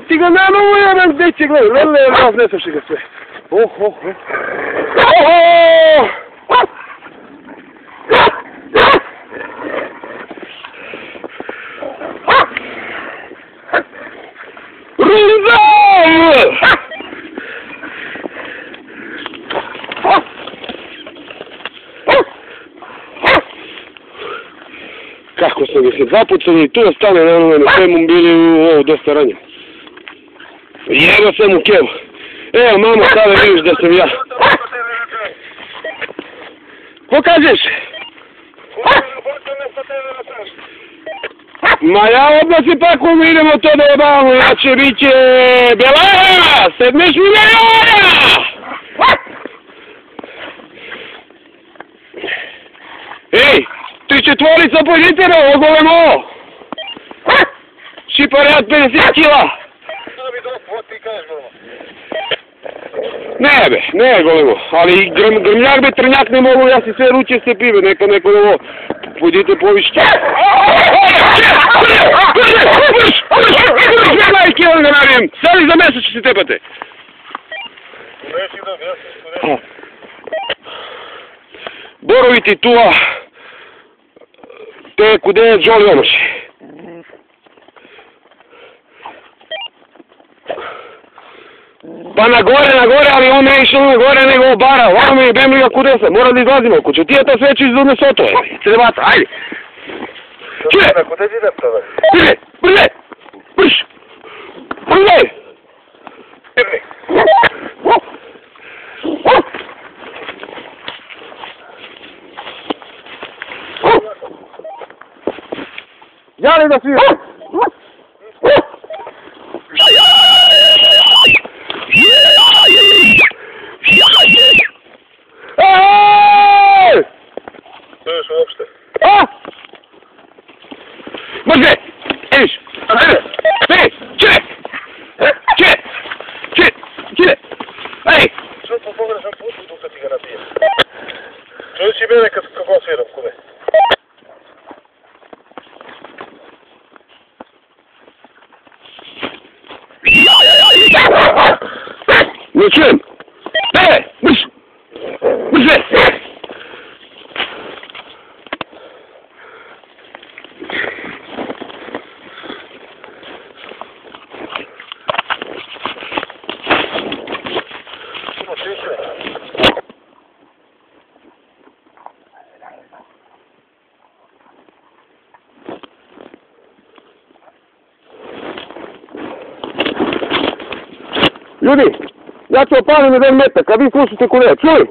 Ti ga na novo jedan deće, gledaj, gledaj, ne sluši ga sve. Kako sam ga se zapucali i tu ostane na onome, na svemu bili u dosta ranjen. Jebo sam u kevu. Evo mama, sada vidiš da sam ja. Ko kažeš? Ma ja odnosi pa ko mi idemo to da jebamo, inače bit će Belaja, sedmeš mi na jaja! Ej, ti četvorica pođite na ovo golemo! Šiparjat 50 kila! Ne be, ne golemo, ali grmljak be, trnjak ne mogu, ja si sve ruče se pive, neka neko ovo, pođite povišće. Gledaj kilo ne navijem, sali za mjesto će se tepate. Boroviti tuva, te kude džoli omoši. Pa na gore, ali on ne išao na gore nego bara, ovo mi je bemliga kude sam, moram da izlazimo, ko ću ti je to sveći iz Dudne Soto, crebata, ajde. Čuje! Kude ti idem prve? Brže! Brž! Brže! Irni! Jali da svira! Čuješ uopšte? Brže! Eviš! Ajde! Ej! Čuje! Ej! Čuj po pogrešnom putu dok ti ga nabijem. Čuj si mene kako sviram, kude? Ne čujem! Brž! Brže! Ljudi, ja ću opalim 1 metak, a vi slušajte kude, čuj!